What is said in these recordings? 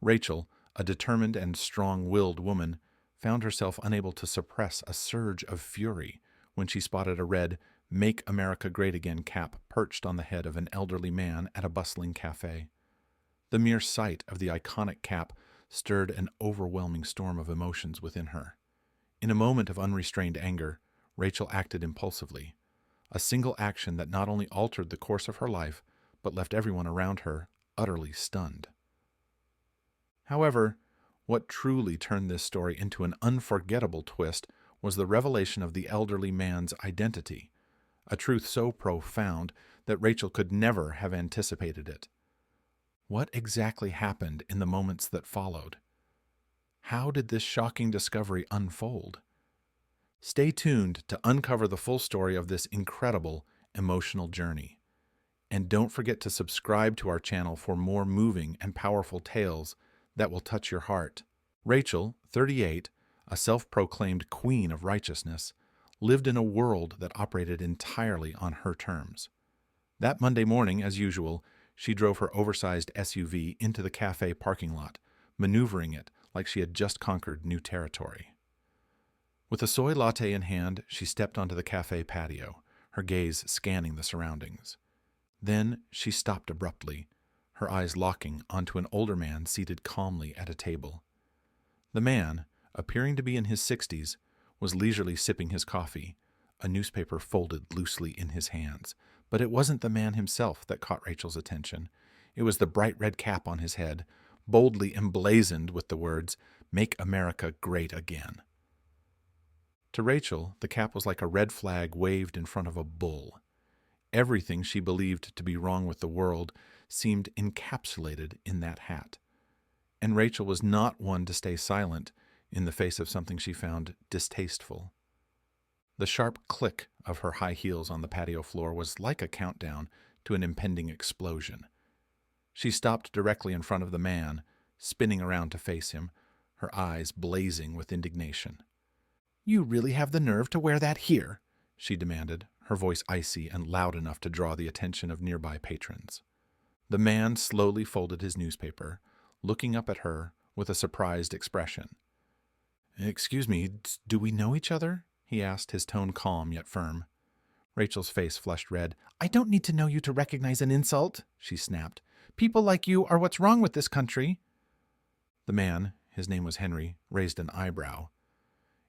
Rachel, a determined and strong-willed woman, found herself unable to suppress a surge of fury when she spotted a red "Make America Great Again" cap perched on the head of an elderly man at a bustling cafe. The mere sight of the iconic cap stirred an overwhelming storm of emotions within her. In a moment of unrestrained anger, Rachel acted impulsively, a single action that not only altered the course of her life, but left everyone around her utterly stunned. However, what truly turned this story into an unforgettable twist was the revelation of the elderly man's identity, a truth so profound that Rachel could never have anticipated it. What exactly happened in the moments that followed? How did this shocking discovery unfold? Stay tuned to uncover the full story of this incredible emotional journey. And don't forget to subscribe to our channel for more moving and powerful tales that will touch your heart. Rachel, 38, a self-proclaimed queen of righteousness, lived in a world that operated entirely on her terms. That Monday morning, as usual, she drove her oversized SUV into the cafe parking lot, maneuvering it like she had just conquered new territory. With a soy latte in hand, she stepped onto the cafe patio, her gaze scanning the surroundings. Then she stopped abruptly, her eyes locking onto an older man seated calmly at a table. The man, appearing to be in his 60s, was leisurely sipping his coffee, a newspaper folded loosely in his hands. But it wasn't the man himself that caught Rachel's attention. It was the bright red cap on his head, boldly emblazoned with the words, "Make America Great Again." To Rachel, the cap was like a red flag waved in front of a bull. Everything she believed to be wrong with the world seemed encapsulated in that hat. And Rachel was not one to stay silent in the face of something she found distasteful. The sharp click of her high heels on the patio floor was like a countdown to an impending explosion. She stopped directly in front of the man, spinning around to face him, her eyes blazing with indignation. "You really have the nerve to wear that here?" she demanded, her voice icy and loud enough to draw the attention of nearby patrons. The man slowly folded his newspaper, looking up at her with a surprised expression. "Excuse me, do we know each other?" he asked, his tone calm yet firm. Rachel's face flushed red. "I don't need to know you to recognize an insult," she snapped. "People like you are what's wrong with this country." The man, his name was Henry, raised an eyebrow.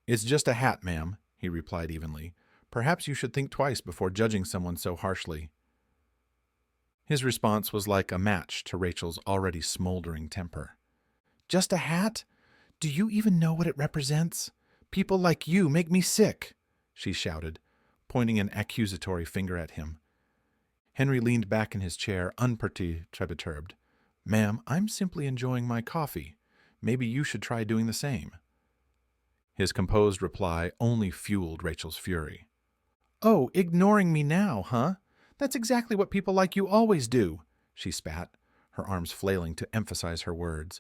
"It's just a hat, ma'am," he replied evenly. "Perhaps you should think twice before judging someone so harshly." His response was like a match to Rachel's already smoldering temper. "Just a hat? Do you even know what it represents? People like you make me sick," she shouted, pointing an accusatory finger at him. Henry leaned back in his chair, unperturbed. "Ma'am, I'm simply enjoying my coffee. Maybe you should try doing the same." His composed reply only fueled Rachel's fury. "Oh, ignoring me now, huh? That's exactly what people like you always do," she spat, her arms flailing to emphasize her words.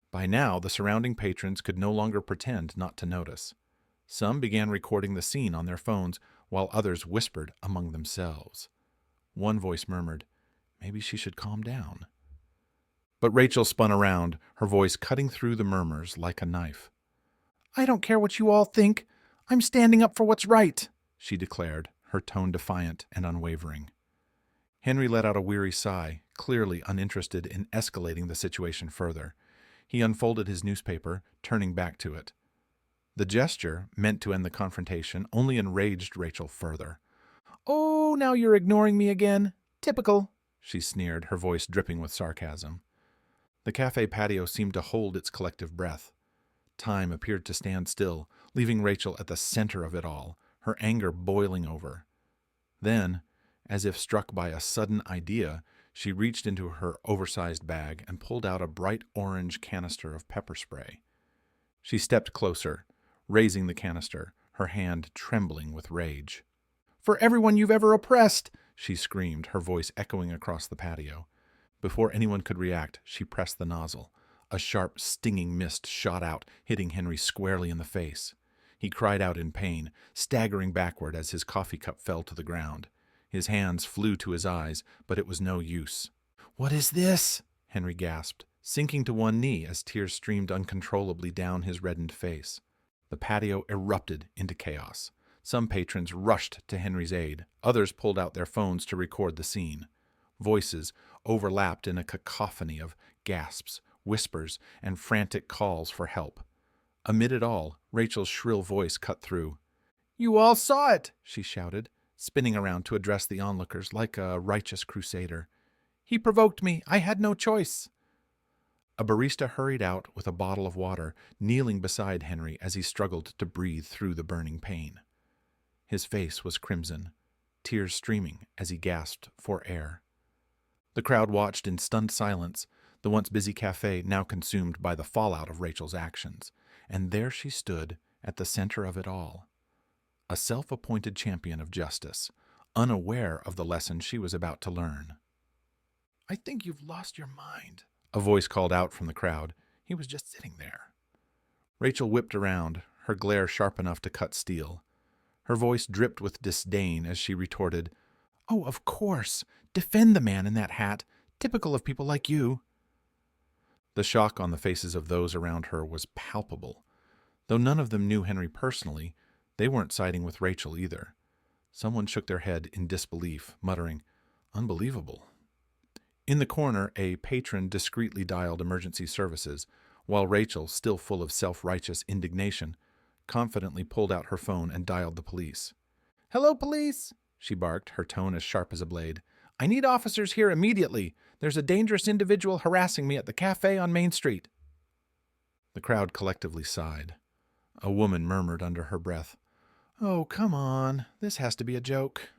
By now, the surrounding patrons could no longer pretend not to notice. Some began recording the scene on their phones, while others whispered among themselves. One voice murmured, "Maybe she should calm down." But Rachel spun around, her voice cutting through the murmurs like a knife. "I don't care what you all think. I'm standing up for what's right," she declared, her tone defiant and unwavering. Henry let out a weary sigh, clearly uninterested in escalating the situation further. He unfolded his newspaper, turning back to it. The gesture, meant to end the confrontation, only enraged Rachel further. "Oh, now you're ignoring me again. Typical," she sneered, her voice dripping with sarcasm. The cafe patio seemed to hold its collective breath. Time appeared to stand still, leaving Rachel at the center of it all, her anger boiling over. Then, as if struck by a sudden idea, she reached into her oversized bag and pulled out a bright orange canister of pepper spray. She stepped closer, raising the canister, her hand trembling with rage. "For everyone you've ever oppressed!" she screamed, her voice echoing across the patio. Before anyone could react, she pressed the nozzle. A sharp, stinging mist shot out, hitting Henry squarely in the face. He cried out in pain, staggering backward as his coffee cup fell to the ground. His hands flew to his eyes, but it was no use. "What is this?" Henry gasped, sinking to one knee as tears streamed uncontrollably down his reddened face. The patio erupted into chaos. Some patrons rushed to Henry's aid. Others pulled out their phones to record the scene. Voices overlapped in a cacophony of gasps, whispers, and frantic calls for help. Amid it all, Rachel's shrill voice cut through. "You all saw it!" she shouted, spinning around to address the onlookers like a righteous crusader. "He provoked me. I had no choice." A barista hurried out with a bottle of water, kneeling beside Henry as he struggled to breathe through the burning pain. His face was crimson, tears streaming as he gasped for air. The crowd watched in stunned silence, the once busy cafe now consumed by the fallout of Rachel's actions, and there she stood at the center of it all. A self-appointed champion of justice, unaware of the lesson she was about to learn. "I think you've lost your mind," a voice called out from the crowd. He was just sitting there. Rachel whipped around, her glare sharp enough to cut steel. Her voice dripped with disdain as she retorted, "Oh, of course. Defend the man in that hat. Typical of people like you." The shock on the faces of those around her was palpable. Though none of them knew Henry personally, they weren't siding with Rachel either. Someone shook their head in disbelief, muttering, "Unbelievable." In the corner, a patron discreetly dialed emergency services, while Rachel, still full of self-righteous indignation, confidently pulled out her phone and dialed the police. "Hello, police," she barked, her tone as sharp as a blade. "I need officers here immediately. There's a dangerous individual harassing me at the cafe on Main Street." The crowd collectively sighed. A woman murmured under her breath, "Oh, come on. This has to be a joke."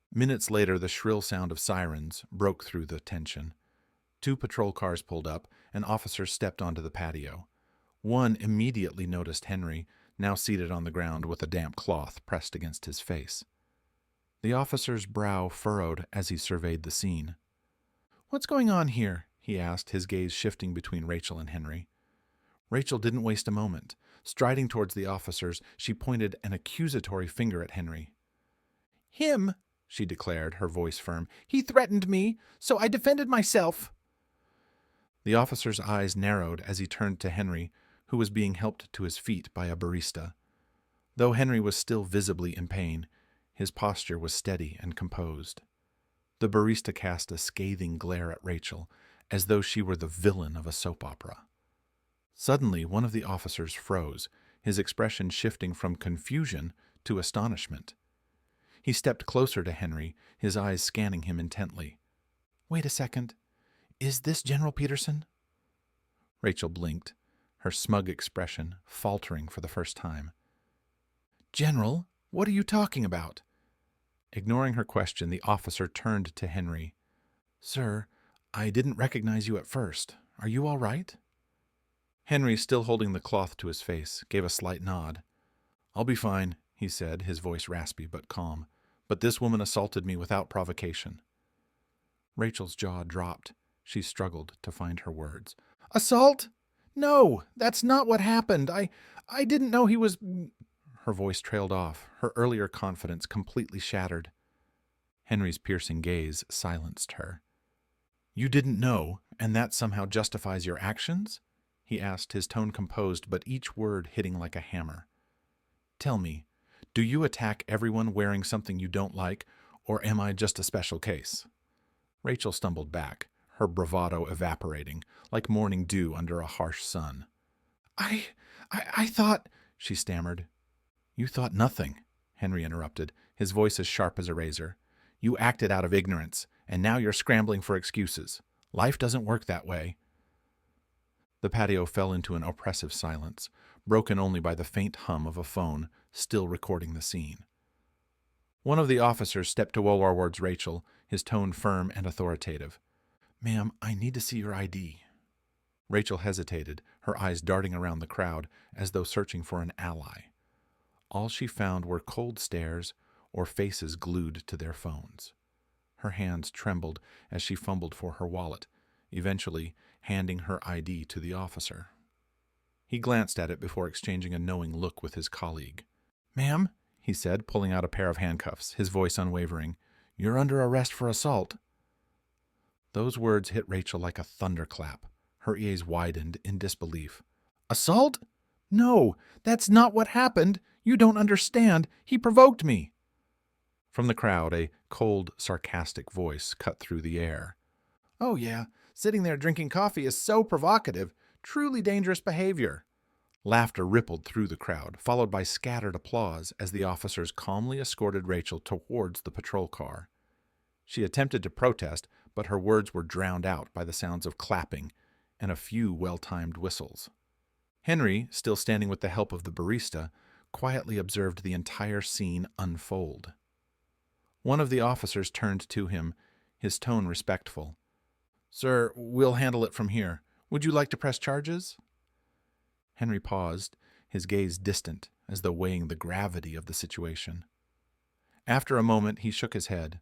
Minutes later, the shrill sound of sirens broke through the tension. 2 patrol cars pulled up, and officers stepped onto the patio. One immediately noticed Henry, now seated on the ground with a damp cloth pressed against his face. The officer's brow furrowed as he surveyed the scene. "What's going on here?" he asked, his gaze shifting between Rachel and Henry. Rachel didn't waste a moment. Striding towards the officers, she pointed an accusatory finger at Henry. "Him," she declared, her voice firm. "He threatened me, so I defended myself." The officer's eyes narrowed as he turned to Henry, who was being helped to his feet by a barista. Though Henry was still visibly in pain, his posture was steady and composed. The barista cast a scathing glare at Rachel, as though she were the villain of a soap opera. Suddenly, one of the officers froze, his expression shifting from confusion to astonishment. He stepped closer to Henry, his eyes scanning him intently. "Wait a second. Is this General Peterson?" Rachel blinked, her smug expression faltering for the first time. "General, what are you talking about?" Ignoring her question, the officer turned to Henry. "Sir, I didn't recognize you at first. Are you all right?" Henry, still holding the cloth to his face, gave a slight nod. "I'll be fine," he said, his voice raspy but calm. "But this woman assaulted me without provocation." Rachel's jaw dropped. She struggled to find her words. "Assault? No, that's not what happened. I didn't know he was—" Her voice trailed off, her earlier confidence completely shattered. Henry's piercing gaze silenced her. "You didn't know, and that somehow justifies your actions?" he asked, his tone composed, but each word hitting like a hammer. "Tell me, do you attack everyone wearing something you don't like, or am I just a special case?" Rachel stumbled back, her bravado evaporating, like morning dew under a harsh sun. I thought," she stammered. "You thought nothing," Henry interrupted, his voice as sharp as a razor. "You acted out of ignorance, and now you're scrambling for excuses. Life doesn't work that way." The patio fell into an oppressive silence, broken only by the faint hum of a phone still recording the scene. One of the officers stepped towards Rachel, his tone firm and authoritative. "Ma'am, I need to see your ID." Rachel hesitated, her eyes darting around the crowd as though searching for an ally. All she found were cold stares or faces glued to their phones. Her hands trembled as she fumbled for her wallet, eventually handing her ID to the officer. He glanced at it before exchanging a knowing look with his colleague. "Ma'am," he said, pulling out a pair of handcuffs, his voice unwavering, "you're under arrest for assault." Those words hit Rachel like a thunderclap. Her ears widened in disbelief. Assault? No, that's not what happened. You don't understand. He provoked me. From the crowd, a cold, sarcastic voice cut through the air. Oh yeah, sitting there drinking coffee is so provocative. Truly dangerous behavior. Laughter rippled through the crowd, followed by scattered applause as the officers calmly escorted Rachel towards the patrol car. She attempted to protest, but her words were drowned out by the sounds of clapping and a few well-timed whistles. Henry, still standing with the help of the barista, quietly observed the entire scene unfold. One of the officers turned to him, his tone respectful. Sir, we'll handle it from here. Would you like to press charges? Henry paused, his gaze distant, as though weighing the gravity of the situation. After a moment, he shook his head.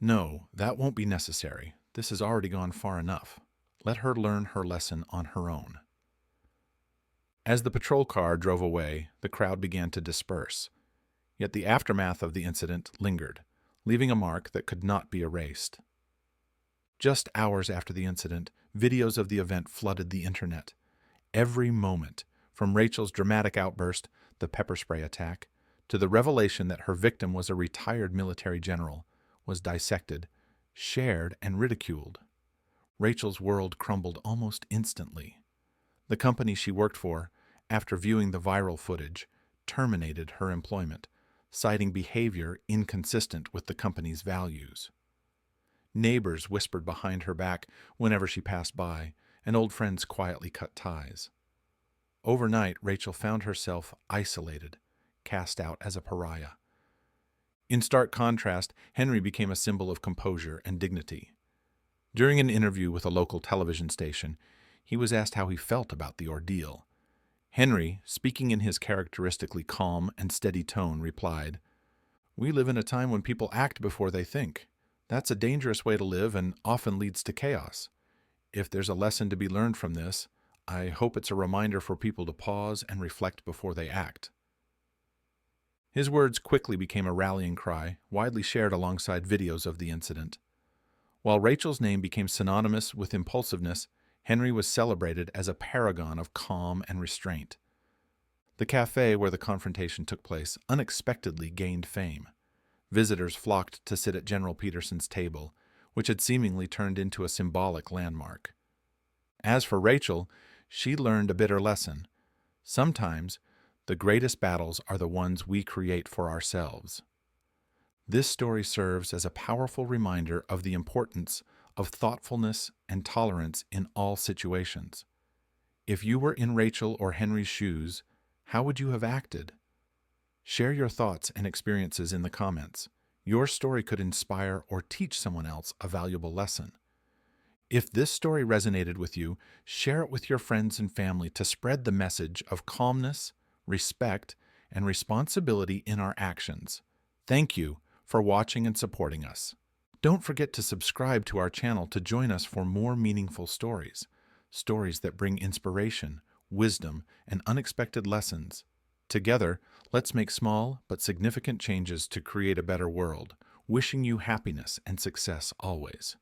No, that won't be necessary. This has already gone far enough. Let her learn her lesson on her own. As the patrol car drove away, the crowd began to disperse. Yet the aftermath of the incident lingered, leaving a mark that could not be erased. Just hours after the incident, videos of the event flooded the internet. Every moment, from Rachel's dramatic outburst, the pepper spray attack, to the revelation that her victim was a retired military general, was dissected, shared, and ridiculed. Rachel's world crumbled almost instantly. The company she worked for, after viewing the viral footage, terminated her employment, citing behavior inconsistent with the company's values. Neighbors whispered behind her back whenever she passed by, and old friends quietly cut ties. Overnight, Rachel found herself isolated, cast out as a pariah. In stark contrast, Henry became a symbol of composure and dignity. During an interview with a local television station, he was asked how he felt about the ordeal. Henry, speaking in his characteristically calm and steady tone, replied, "We live in a time when people act before they think. That's a dangerous way to live and often leads to chaos. If there's a lesson to be learned from this, I hope it's a reminder for people to pause and reflect before they act." His words quickly became a rallying cry, widely shared alongside videos of the incident. While Rachel's name became synonymous with impulsiveness, Henry was celebrated as a paragon of calm and restraint. The cafe where the confrontation took place unexpectedly gained fame. Visitors flocked to sit at General Peterson's table, which had seemingly turned into a symbolic landmark. As for Rachel, she learned a bitter lesson. Sometimes, the greatest battles are the ones we create for ourselves. This story serves as a powerful reminder of the importance of thoughtfulness and tolerance in all situations. If you were in Rachel or Henry's shoes, how would you have acted? Share your thoughts and experiences in the comments. Your story could inspire or teach someone else a valuable lesson. If this story resonated with you, share it with your friends and family to spread the message of calmness, respect, and responsibility in our actions. Thank you for watching and supporting us. Don't forget to subscribe to our channel to join us for more meaningful stories that bring inspiration, wisdom, and unexpected lessons. Together, let's make small but significant changes to create a better world. Wishing you happiness and success always.